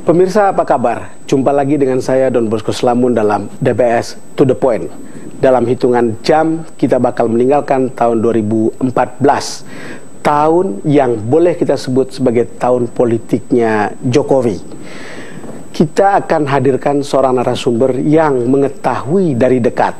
Pemirsa apa kabar? Jumpa lagi dengan saya Don Bosco Slamun dalam DBS To The Point. Dalam hitungan jam kita bakal meninggalkan tahun 2014. Tahun yang boleh kita sebut sebagai tahun politiknya Jokowi. Kita akan hadirkan seorang narasumber yang mengetahui dari dekat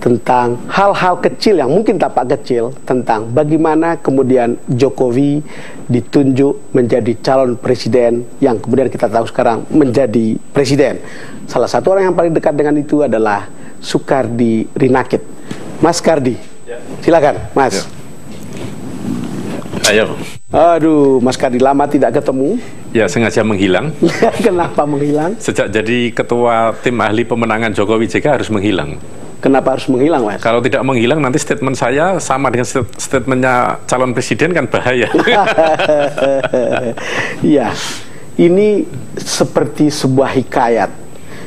tentang hal-hal kecil yang mungkin tampak kecil, tentang bagaimana kemudian Jokowi ditunjuk menjadi calon presiden yang kemudian kita tahu sekarang menjadi presiden. Salah satu orang yang paling dekat dengan itu adalah Sukardi Rinakit. Mas Kardi, silakan Mas. Ayo. Aduh, Mas Kardi, lama tidak ketemu. Ya, sengaja menghilang. Kenapa menghilang? Sejak jadi ketua tim ahli pemenangan Jokowi JK harus menghilang. Kenapa harus menghilang, Mas? Kalau tidak menghilang, nanti statement saya sama dengan statementnya calon presiden kan bahaya. Iya, ini seperti sebuah hikayat.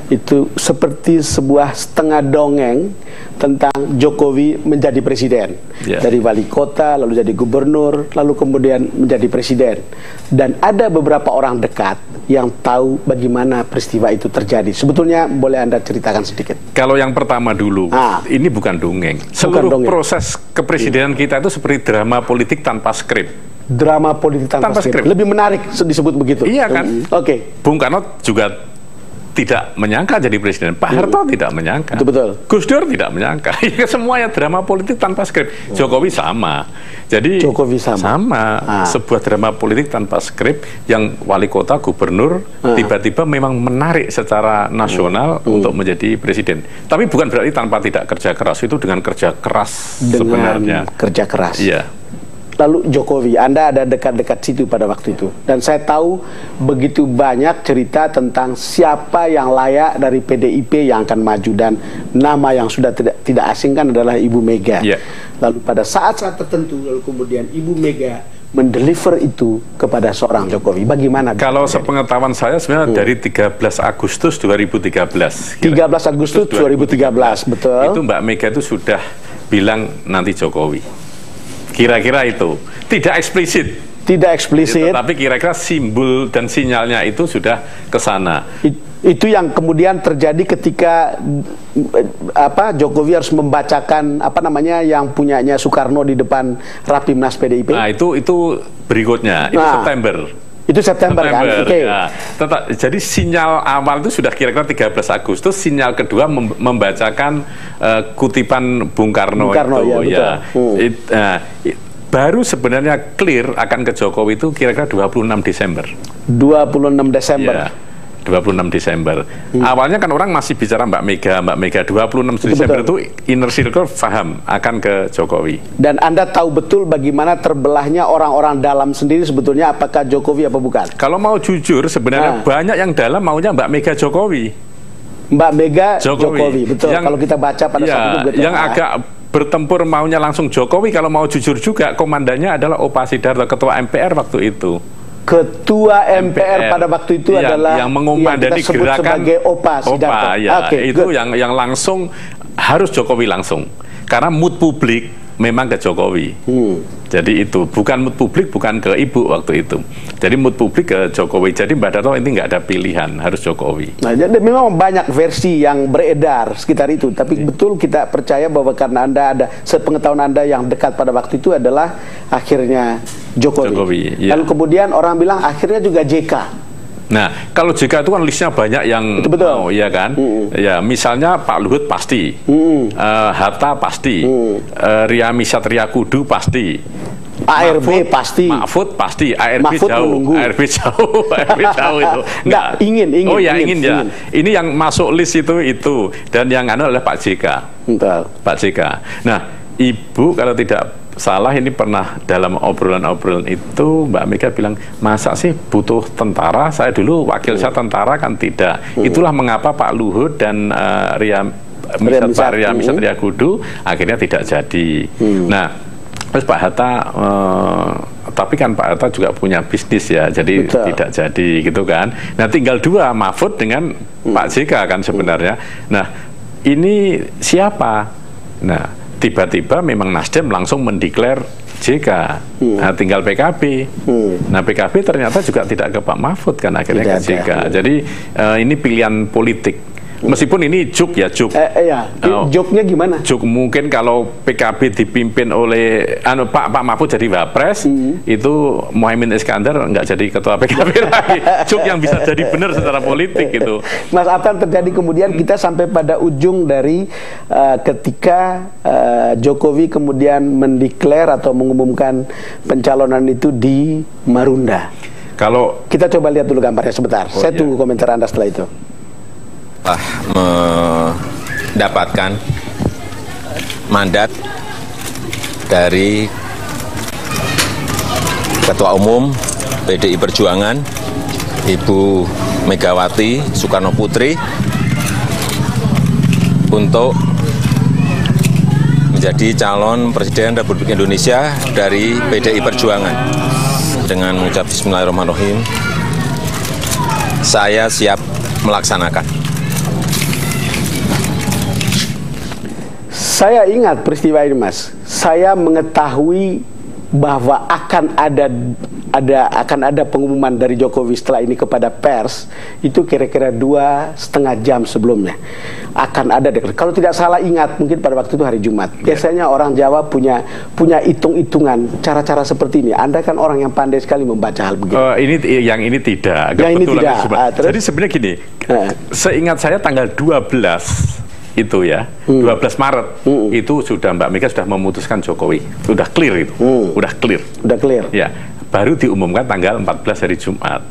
Itu seperti sebuah setengah dongeng tentang Jokowi menjadi presiden. Dari wali kota, lalu jadi gubernur, lalu kemudian menjadi presiden. Dan ada beberapa orang dekat yang tahu bagaimana peristiwa itu terjadi. Sebetulnya boleh Anda ceritakan sedikit? Kalau yang pertama dulu, ini bukan dongeng. Seluruh proses kepresidenan kita itu seperti drama politik tanpa skrip. Drama politik tanpa skrip. Lebih menarik disebut begitu. Iya kan? Oke. Bung Karno juga tidak menyangka jadi presiden. Pak Harto tidak menyangka. Betul. Gus Dur tidak menyangka. Semuanya drama politik tanpa skrip. Jokowi sama. Jadi Jokowi sama. Sebuah drama politik tanpa skrip yang wali kota, gubernur tiba-tiba memang menarik secara nasional untuk menjadi presiden. Tapi bukan berarti tanpa tidak kerja keras. Itu dengan kerja keras sebenarnya. Kerja keras. Iya. Lalu Jokowi, Anda ada dekat-dekat situ pada waktu itu. Dan saya tahu begitu banyak cerita tentang siapa yang layak dari PDIP yang akan maju. Dan nama yang sudah tidak asing kan adalah Ibu Mega. Lalu pada saat-saat tertentu, lalu kemudian Ibu Mega mendeliver itu kepada seorang Jokowi. Bagaimana? Kalau sepengetahuan saya sebenarnya dari 13 Agustus 2013. 13 Agustus 2013, betul. Itu Mbak Mega itu sudah bilang nanti Jokowi. Kira-kira itu tidak eksplisit, tapi kira-kira simbol dan sinyalnya itu sudah ke sana. Itu yang kemudian terjadi ketika Jokowi harus membacakan yang punyanya Soekarno di depan Rapimnas PDIP. Nah, itu berikutnya, itu September. Itu September kan? Okay. Ya. Jadi sinyal awal itu sudah kira-kira 13 Agustus, sinyal kedua membacakan kutipan Bung Karno itu. Ya, baru sebenarnya clear akan ke Jokowi itu kira-kira 26 Desember. 26 Desember. Ya. 26 Desember. Awalnya kan orang masih bicara Mbak Mega 26 Desember itu inner circle paham akan ke Jokowi. Dan Anda tahu betul bagaimana terbelahnya orang-orang dalam sendiri sebetulnya apakah Jokowi apa bukan? Kalau mau jujur sebenarnya banyak yang dalam maunya Mbak Mega Jokowi. Mbak Mega Jokowi, betul. Kalau kita baca pada saat itu betul. Yang agak bertempur maunya langsung Jokowi, kalau mau jujur juga komandannya adalah Opa Sidarto, ketua MPR waktu itu. Ketua MPR pada waktu itu adalah yang mengumandani gerakan sebagai Opa Sidarto. Itu yang langsung harus Jokowi langsung. Karena mood publik memang ke Jokowi. Jadi itu bukan mood publik, bukan ke Ibu waktu itu. Jadi mood publik ke Jokowi. Jadi Mbak Darto ini nggak ada pilihan, harus Jokowi. Nah, jadi memang banyak versi yang beredar sekitar itu. Tapi betul kita percaya bahwa karena Anda ada sepengetahuan Anda yang dekat pada waktu itu adalah akhirnya Jokowi. Lalu kemudian orang bilang akhirnya juga JK. Nah, kalau JK itu kan listnya banyak yang mau, ya kan? Ya, misalnya Pak Luhut pasti, Hatta pasti, Riami Satria Kudu pasti, ARB pasti, Mahfud pasti, ARB Mahfud jauh, menunggu. ARB jauh itu. Enggak, ingin. Oh ya, ingin ya. Ini yang masuk list itu, dan yang adalah Pak JK. Pak JK. Nah, Ibu kalau tidak salah ini pernah dalam obrolan-obrolan itu Mbak Mega bilang, masa sih butuh tentara? Saya dulu wakil saya tentara kan tidak. Itulah mengapa Pak Luhut dan Riami Satria Kudu akhirnya tidak jadi. Nah, terus Pak Hatta tapi kan Pak Hatta juga punya bisnis ya, jadi tidak jadi gitu kan. Nah, tinggal dua, Mahfud dengan Pak JK kan sebenarnya. Nah, ini siapa? Nah, tiba-tiba memang Nasdem langsung mendeklar JK, nah, tinggal PKB. Nah PKB ternyata juga tidak ke Pak Mahfud kan akhirnya ke JK. Jadi ini pilihan politik. Meskipun ini juk ya juk. Joknya gimana? Juk mungkin kalau PKB dipimpin oleh Pak Mahfud jadi wapres, itu Muhaimin Iskandar nggak jadi ketua PKB lagi. Juk yang bisa jadi benar secara politik gitu. Mas, apa yang terjadi kemudian kita sampai pada ujung dari ketika Jokowi kemudian mendeklar atau mengumumkan pencalonan itu di Marunda. Kalau kita coba lihat dulu gambarnya sebentar. Saya tunggu komentar Anda setelah itu. Mendapatkan mandat dari Ketua Umum PDI Perjuangan Ibu Megawati Soekarno Putri untuk menjadi calon Presiden Republik Indonesia dari PDI Perjuangan. Dengan mengucap Bismillahirrahmanirrahim, saya siap melaksanakan. Saya ingat peristiwa ini, Mas. Saya mengetahui bahwa akan ada pengumuman dari Jokowi setelah ini kepada pers itu kira-kira 2,5 jam sebelumnya. Akan ada. Kalau tidak salah ingat, mungkin pada waktu itu hari Jumat. Biasanya orang Jawa punya hitung-hitungan cara-cara seperti ini. Anda kan orang yang pandai sekali membaca hal begini. Yang ini tidak. Yang ini tidak. Jadi sebenarnya gini, seingat saya tanggal 12 itu ya, 12 Maret itu sudah Mbak Mega sudah memutuskan Jokowi, sudah clear itu, udah clear ya, baru diumumkan tanggal 14 hari Jumat.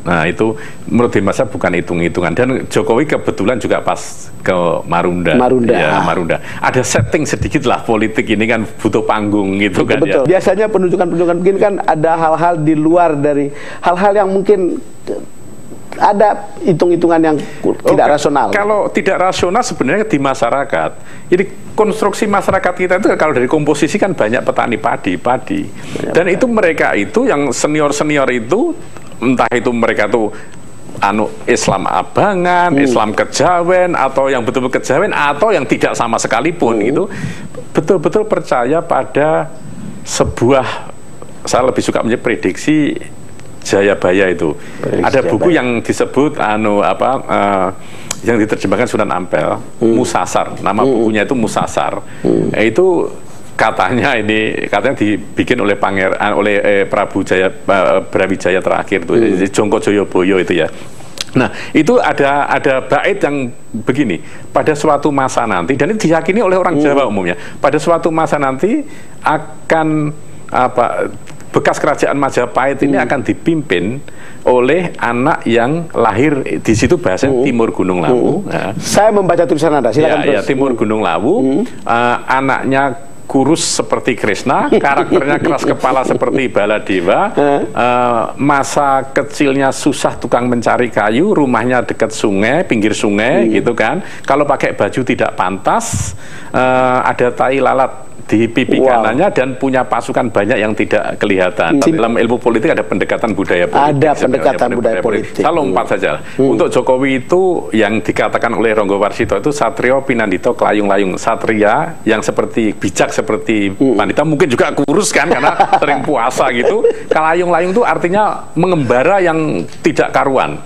Nah itu menurut saya bukan hitung-hitungan, dan Jokowi kebetulan juga pas ke Marunda. Marunda ada setting sedikit lah, politik ini kan butuh panggung gitu. Betul, kan betul. Ya. Biasanya penunjukan begini kan ada hal-hal di luar dari hal-hal yang mungkin ada hitung-hitungan yang tidak rasional. Kalau tidak rasional sebenarnya di masyarakat. Jadi konstruksi masyarakat kita itu kalau dari komposisi kan banyak petani padi. Dan itu mereka itu yang senior-senior itu, entah itu mereka tuh Islam abangan, Islam kejawen, atau yang betul-betul kejawen, atau yang tidak sama sekalipun, itu betul-betul percaya pada sebuah, saya lebih suka menyebut prediksi Jayabaya itu. Ada buku yang disebut yang diterjemahkan Sunan Ampel, Musasar. Nama bukunya itu Musasar. Itu katanya dibikin oleh Prabu Brawijaya terakhir tuh, Jongko Joyoboyo itu ya. Nah, itu ada bait yang begini, pada suatu masa nanti, dan ini diyakini oleh orang Jawa umumnya, pada suatu masa nanti akan bekas kerajaan Majapahit ini akan dipimpin oleh anak yang lahir di situ, bahasanya Timur Gunung Lawu. Nah, saya membaca tulisan Anda, silakan terus. Timur Gunung Lawu, anaknya kurus seperti Krishna, karakternya keras kepala seperti Baladewa, masa kecilnya susah tukang mencari kayu, rumahnya dekat sungai, pinggir sungai, gitu kan. Kalau pakai baju tidak pantas, ada tai lalat di pipi kanannya, dan punya pasukan banyak yang tidak kelihatan. Dalam ilmu politik ada pendekatan budaya politik. Ada pendekatan budaya politik. Saya lompat saja. Untuk Jokowi itu yang dikatakan oleh Ronggo Warsito itu Satrio Pinandito Kelayung-layung. Satria yang seperti bijak seperti Pandita, mungkin juga kurus kan karena sering puasa gitu. Kelayung-layung itu artinya mengembara yang tidak karuan.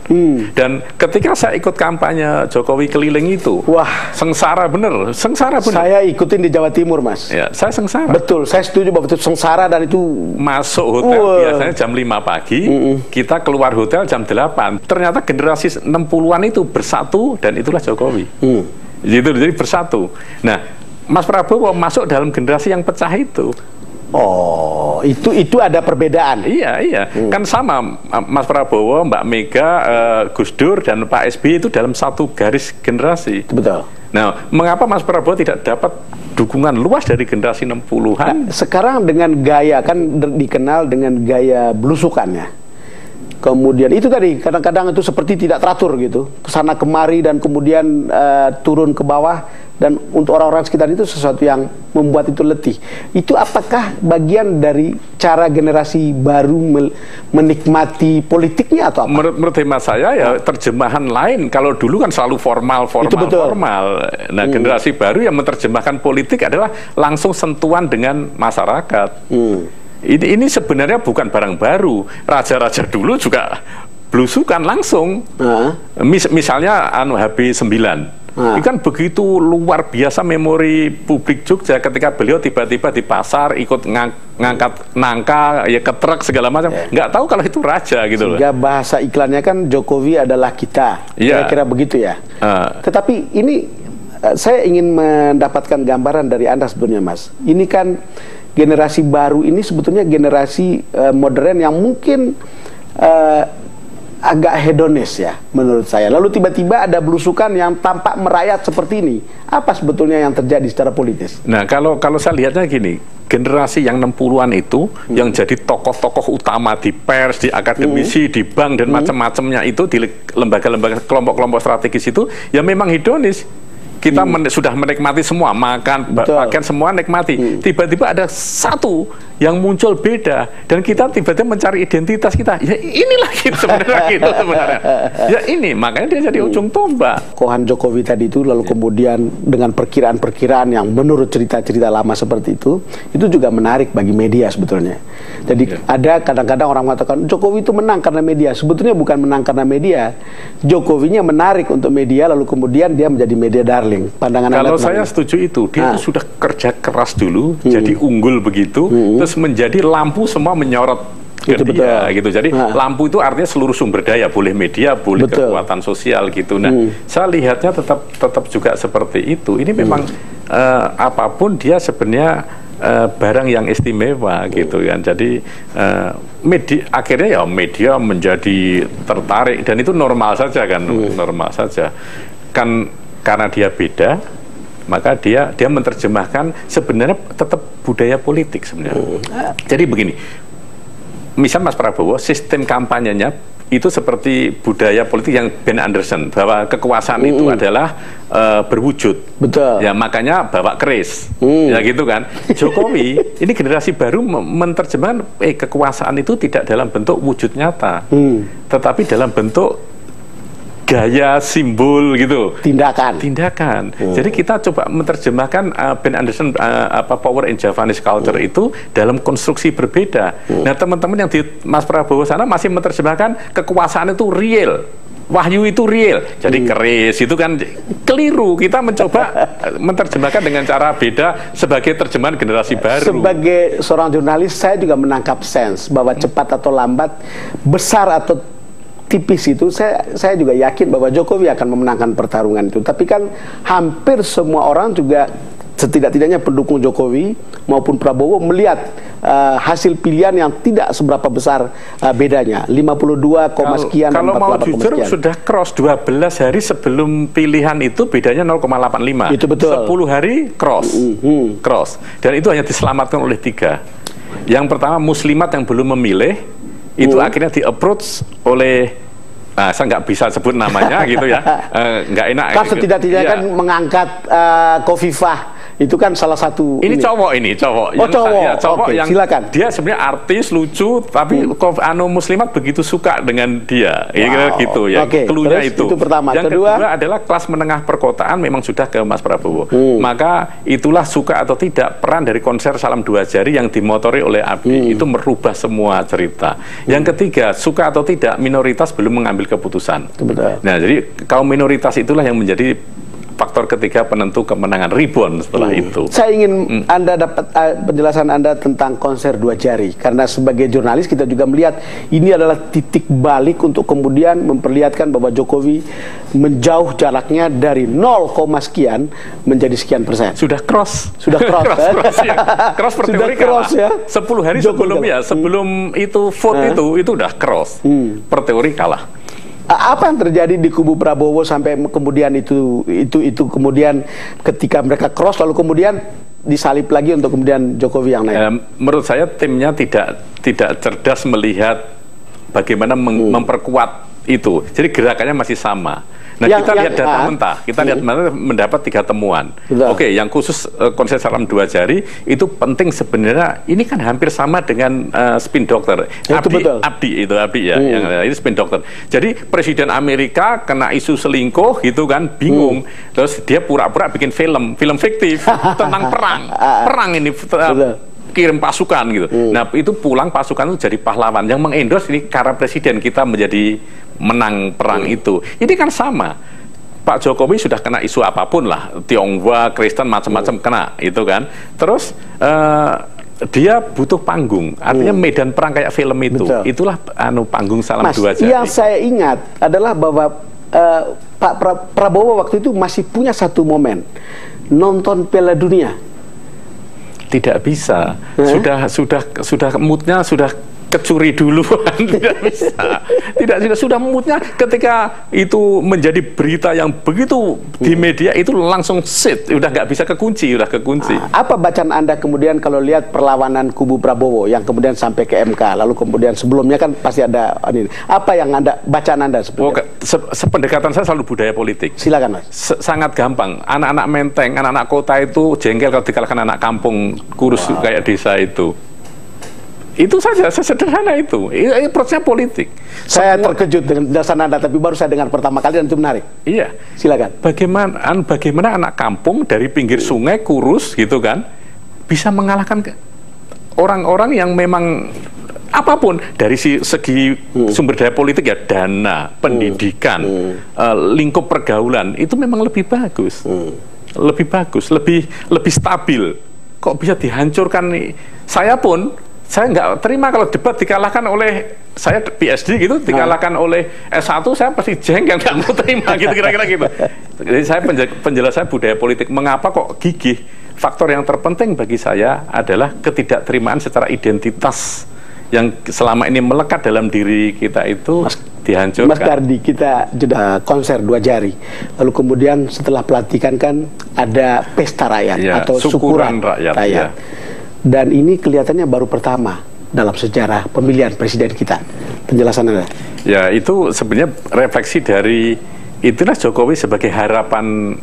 Dan ketika saya ikut kampanye Jokowi keliling itu, wah, sengsara bener. Saya ikutin di Jawa Timur, Mas. Ya, saya sengsara. Betul, saya setuju bahwa itu sengsara, dan itu masuk hotel biasanya jam 5 pagi, kita keluar hotel jam 8. Ternyata generasi 60-an itu bersatu, dan itulah Jokowi. Jadi bersatu. Nah, Mas Prabowo masuk dalam generasi yang pecah itu. Oh, itu ada perbedaan. Iya. Kan sama Mas Prabowo, Mbak Mega, Gus Dur, dan Pak SBY itu dalam satu garis generasi. Betul. Nah, mengapa Mas Prabowo tidak dapat dukungan luas dari generasi 60-an? Sekarang dengan gaya, kan dikenal dengan gaya belusukannya. Kemudian itu tadi kadang-kadang itu seperti tidak teratur gitu, kesana kemari dan kemudian turun ke bawah, dan untuk orang-orang sekitar itu sesuatu yang membuat itu letih. Itu apakah bagian dari cara generasi baru menikmati politiknya atau apa? Menurut hemat saya ya terjemahan lain. Kalau dulu kan selalu formal. Nah, generasi baru yang menerjemahkan politik adalah langsung sentuhan dengan masyarakat. Ini sebenarnya bukan barang baru. Raja-raja dulu juga belusukan langsung. Misalnya HB9. Ini kan begitu luar biasa memori publik Jogja ketika beliau tiba-tiba di pasar ikut ngangkat nangka, ya ke truk segala macam. Nggak tahu kalau itu raja gitu loh. Sehingga bahasa iklannya kan Jokowi adalah kita. Kira-kira begitu ya. Tetapi ini saya ingin mendapatkan gambaran dari Anda sebetulnya, Mas. Ini kan generasi baru ini sebetulnya generasi modern yang mungkin agak hedonis ya menurut saya. Lalu tiba-tiba ada belusukan yang tampak merayat seperti ini. Apa sebetulnya yang terjadi secara politis? Nah, kalau saya lihatnya gini, generasi yang 60-an itu yang jadi tokoh-tokoh utama di pers, di akademisi, di bank dan macam-macamnya itu, di lembaga-lembaga kelompok-kelompok strategis itu ya memang hedonis. Kita sudah menikmati semua, makan, pakaian, semua nikmati. Tiba-tiba ada satu yang muncul beda, dan kita tiba-tiba mencari identitas kita. Ya inilah kita sebenarnya. Ya ini, makanya dia jadi ujung tombak. Kohan Jokowi tadi itu, lalu kemudian dengan perkiraan-perkiraan yang menurut cerita-cerita lama seperti itu juga menarik bagi media sebetulnya. Jadi ada kadang-kadang orang mengatakan Jokowi itu menang karena media. Sebetulnya bukan menang karena media. Jokowinya menarik untuk media, lalu kemudian dia menjadi media darling. Pandangan kalau saya setuju itu, dia itu sudah kerja keras dulu, jadi unggul begitu, terus menjadi lampu semua menyorot ke dia gitu. Jadi lampu itu artinya seluruh sumber daya, boleh media, boleh kekuatan sosial gitu. Nah, saya lihatnya tetap juga seperti itu. Ini memang apapun dia sebenarnya barang yang istimewa gitu kan. Jadi akhirnya ya media menjadi tertarik, dan itu normal saja kan, normal saja kan. Karena dia beda, maka dia menerjemahkan sebenarnya tetap budaya politik sebenarnya. Jadi begini, misal Mas Prabowo, sistem kampanyenya itu seperti budaya politik yang Ben Anderson, bahwa kekuasaan itu adalah berwujud. Betul. Ya makanya bawa keris. Ya gitu kan. Jokowi ini generasi baru menerjemahkan kekuasaan itu tidak dalam bentuk wujud nyata, tetapi dalam bentuk gaya, simbol gitu, tindakan. Jadi kita coba menerjemahkan Ben Anderson Power in Javanese Culture itu dalam konstruksi berbeda. Nah, teman-teman yang di Mas Prabowo sana masih menerjemahkan kekuasaan itu real, wahyu itu real. Jadi keris itu kan keliru. Kita mencoba menerjemahkan dengan cara beda sebagai terjemahan generasi baru. Sebagai seorang jurnalis, saya juga menangkap sense bahwa cepat atau lambat, besar atau tipis itu, saya juga yakin bahwa Jokowi akan memenangkan pertarungan itu. Tapi kan hampir semua orang juga, setidak-tidaknya pendukung Jokowi maupun Prabowo, melihat hasil pilihan yang tidak seberapa besar bedanya, 52, sekian. Kalau mau jujur sudah cross 12 hari sebelum pilihan itu bedanya 0,85. Itu betul. 10 hari cross. Cross. Dan itu hanya diselamatkan oleh 3. Yang pertama, muslimat yang belum memilih itu akhirnya di-approach oleh saya nggak bisa sebut namanya gitu ya, nggak enak. Kan setidak-tidaknya kan mengangkat Kofifah, itu kan salah satu. Ini cowok. Cowok yang silakan. Dia sebenarnya artis, lucu, tapi muslimat begitu suka dengan dia, gitu ya. Keluhnya itu. Pertama. Yang kedua adalah kelas menengah perkotaan memang sudah ke Mas Prabowo. Maka itulah suka atau tidak peran dari konser Salam Dua Jari yang dimotori oleh Abi itu merubah semua cerita. Yang ketiga, suka atau tidak minoritas belum mengambil keputusan. Nah, jadi kaum minoritas itulah yang menjadi faktor ketiga penentu kemenangan rebound setelah itu. Saya ingin Anda dapat penjelasan Anda tentang konser Dua Jari, karena sebagai jurnalis kita juga melihat ini adalah titik balik untuk kemudian memperlihatkan bahwa Jokowi menjauh jaraknya dari 0, sekian menjadi sekian persen. Sudah cross. Cross per teori kalah. Ya. 10 hari sebelum itu vote itu udah cross. Per teori kalah. Apa yang terjadi di kubu Prabowo sampai kemudian itu kemudian ketika mereka cross lalu kemudian disalip lagi untuk kemudian Jokowi yang naik? Menurut saya timnya tidak cerdas melihat bagaimana memperkuat itu. Jadi gerakannya masih sama. Nah, kita lihat data mentah, kita lihat mendapat 3 temuan. Oke, yang khusus konsep salam 2 jari itu penting sebenarnya. Ini kan hampir sama dengan spin doctor. Abdi ya, yang ini spin doctor. Jadi Presiden Amerika kena isu selingkuh gitu kan, bingung. Terus dia pura-pura bikin film fiktif tentang perang ini. Kirim pasukan gitu. Nah, itu pulang pasukan itu jadi pahlawan. Yang mengendorse ini karena presiden kita menjadi menang perang itu. Ini kan sama. Pak Jokowi sudah kena isu apapun lah, Tionghoa, Kristen, macam-macam kena, itu kan. Terus dia butuh panggung, artinya medan perang kayak film itu. Betul. Itulah panggung salam 2 jari. Yang saya ingat adalah bahwa Pak Prabowo waktu itu masih punya satu momen, nonton Piala Dunia. Tidak bisa, sudah moodnya sudah kecuri duluan, tidak bisa. Sudah moodnya ketika itu menjadi berita yang begitu di media itu langsung udah nggak bisa kekunci. Apa bacaan Anda kemudian kalau lihat perlawanan kubu Prabowo yang kemudian sampai ke MK, lalu kemudian sebelumnya kan pasti ada ini. Apa yang bacaan Anda sebenarnya? Sependekatan saya selalu budaya politik. Silakan, Mas. Sangat gampang. Anak-anak Menteng, anak-anak kota itu jengkel kalau dikalahkan anak kampung kurus kayak desa itu. Itu saja, sesederhana itu. Ini prosesnya politik. Saya terkejut dengan dasar Anda, tapi baru saya dengar pertama kali dan itu menarik. Iya. Silakan. Bagaimana anak kampung dari pinggir sungai kurus gitu kan bisa mengalahkan orang-orang yang memang apapun dari segi sumber daya politik ya, dana, pendidikan, lingkup pergaulan itu memang lebih bagus. Lebih stabil. Kok bisa dihancurkan nih? Saya nggak terima kalau debat dikalahkan oleh saya PhD gitu, dikalahkan oleh S1, saya pasti jengkel, nggak mau terima gitu, kira-kira gitu. Jadi saya penjelasan budaya politik, mengapa kok gigih. Faktor yang terpenting bagi saya adalah ketidakterimaan secara identitas yang selama ini melekat dalam diri kita itu dihancurkan. Mas Gardi, kita jeda konser 2 jari. Lalu kemudian setelah pelantikan kan ada pesta rakyat atau syukuran rakyat. Ya. Dan ini kelihatannya baru pertama dalam sejarah pemilihan presiden kita. Penjelasan Anda? Ya, itu sebenarnya refleksi dari itulah Jokowi sebagai harapan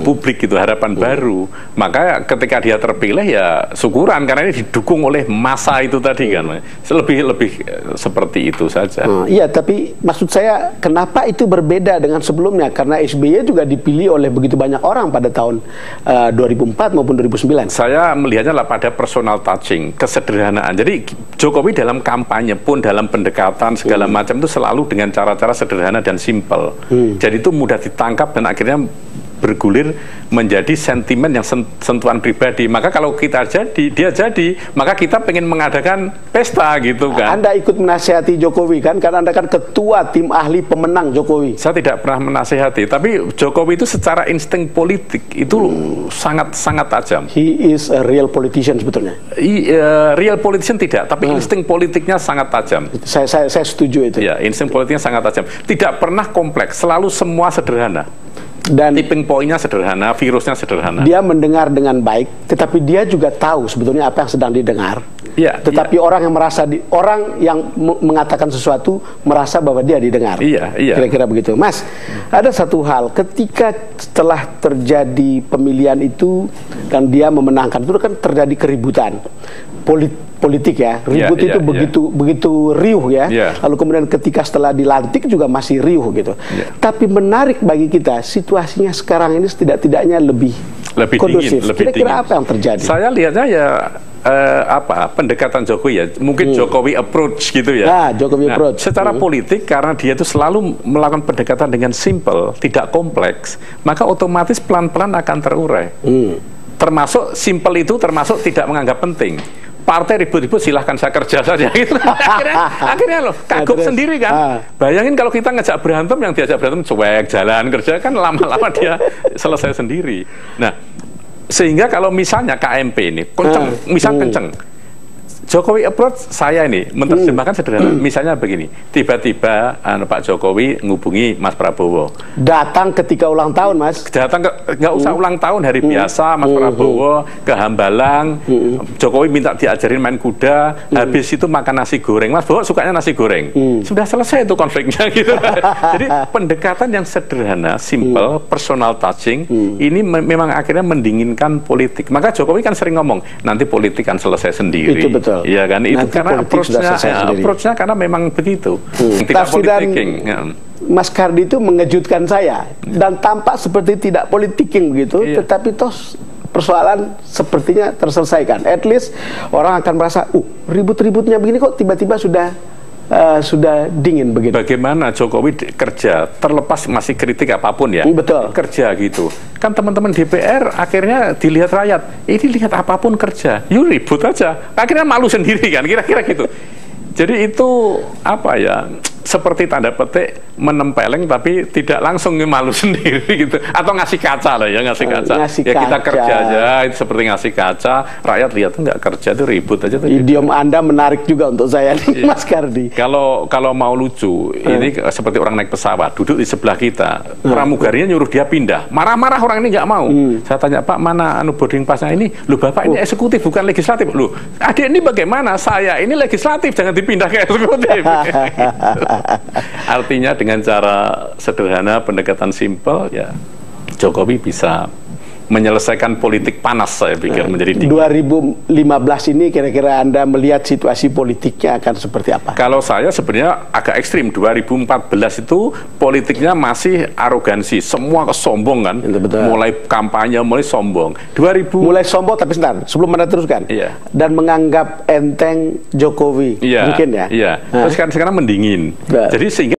publik gitu, harapan baru. Maka ketika dia terpilih ya syukuran karena ini didukung oleh massa itu tadi kan. Lebih seperti itu saja. Iya, tapi maksud saya kenapa itu berbeda dengan sebelumnya? Karena SBY juga dipilih oleh begitu banyak orang pada tahun 2004 maupun 2009. Saya melihatnya lah pada personal touching, kesederhanaan. Jadi Jokowi dalam kampanye pun dalam pendekatan segala macam itu selalu dengan cara-cara sederhana dan simpel. Jadi itu mudah ditangkap dan akhirnya bergulir menjadi sentimen yang sentuhan pribadi. Maka kalau dia jadi, maka kita pengen mengadakan pesta gitu kan. Anda ikut menasihati Jokowi kan, karena Anda kan ketua tim ahli pemenang Jokowi. Saya tidak pernah menasihati, tapi Jokowi itu secara insting politik itu sangat tajam. He is a real politician sebetulnya. Real politician tidak, tapi insting politiknya sangat tajam. Saya setuju itu. Ya, insting politiknya sangat tajam. Tidak pernah kompleks, selalu semua sederhana. Dan tipping point-nya sederhana, virusnya sederhana. Dia mendengar dengan baik, tetapi dia juga tahu sebetulnya apa yang sedang didengar. Ya, tetapi orang yang mengatakan sesuatu merasa bahwa dia didengar. Iya. Kira-kira begitu. Mas, ada satu hal, ketika setelah terjadi pemilihan itu dan dia memenangkan, itu kan terjadi keributan politik ya, ribut itu begitu riuh ya. Lalu kemudian ketika setelah dilantik juga masih riuh gitu. Tapi menarik bagi kita, situasinya sekarang ini setidak-tidaknya lebih kondusif. Kira-kira apa yang terjadi? Saya lihatnya ya pendekatan Jokowi ya, mungkin Jokowi approach gitu ya. Jokowi approach. Secara politik karena dia itu selalu melakukan pendekatan dengan simple, tidak kompleks, maka otomatis pelan-pelan akan terurai. Termasuk simple itu termasuk tidak menganggap penting. Partai ribut-ribut silahkan saya kerja saja gitu. akhirnya loh kagum sendiri kan. Bayangin kalau kita ngejak berantem, yang diajak berantem cuek jalan kerja kan lama-lama dia selesai sendiri. Nah, sehingga kalau misalnya KMP ini kenceng, kenceng, Jokowi approach saya ini menerjemahkan sederhana. Misalnya begini, tiba-tiba Pak Jokowi ngubungi Mas Prabowo. Datang ketika ulang tahun, Mas. Datang nggak usah ulang tahun, hari biasa, Mas Prabowo ke Hambalang. Jokowi minta diajarin main kuda. Habis itu makan nasi goreng. Mas Prabowo sukanya nasi goreng. Sudah selesai itu konfliknya gitu. Jadi pendekatan yang sederhana, simple, personal touching. Ini memang akhirnya mendinginkan politik. Maka Jokowi kan sering ngomong, nanti politik kan selesai sendiri. Itu betul. Iya kan, itu nanti karena approach-nya karena memang begitu. Tidak politicking. Mas Kardi itu mengejutkan saya dan tampak seperti tidak politicking begitu, tetapi toh persoalan sepertinya terselesaikan. At least orang akan merasa, ribut-ributnya begini kok tiba-tiba sudah dingin begitu. Bagaimana Jokowi kerja terlepas masih kritik apapun ya, betul, kerja gitu kan. Teman-teman DPR akhirnya dilihat rakyat, ini lihat apapun kerja, yuk ribut aja, akhirnya malu sendiri kan, kira-kira gitu. Jadi itu apa ya, seperti tanda petik menempeleng tapi tidak langsung malu sendiri gitu, atau ngasih kaca lah ya, ngasih kaca. Ya kita kerja aja, itu seperti ngasih kaca, rakyat lihat nggak kerja itu ribut aja tuh. Idiom gitu. Anda menarik juga untuk saya nih, Mas Kardi. Kalau mau lucu, ini seperti orang naik pesawat, duduk di sebelah kita, pramugarinya nyuruh dia pindah, marah-marah orang ini nggak mau. Saya tanya, Pak, mana boarding passnya ini? Lu Bapak ini eksekutif bukan legislatif. Lu, adik ini bagaimana? Saya ini legislatif, jangan dipindah ke eksekutif. Artinya dengan cara sederhana, pendekatan simpel, ya Jokowi bisa menyelesaikan politik panas, saya pikir, menjadi dingin. 2015 ini kira-kira Anda melihat situasi politiknya akan seperti apa? Kalau saya sebenarnya agak ekstrim. 2014 itu politiknya masih arogansi, semua sombong kan. Mulai kampanye, mulai sombong. Mulai sombong, tapi sebentar, sebelum Anda teruskan. Iya. Dan menganggap enteng Jokowi, mungkin ya? Iya. Terus sekarang mendingin. Jadi sehingga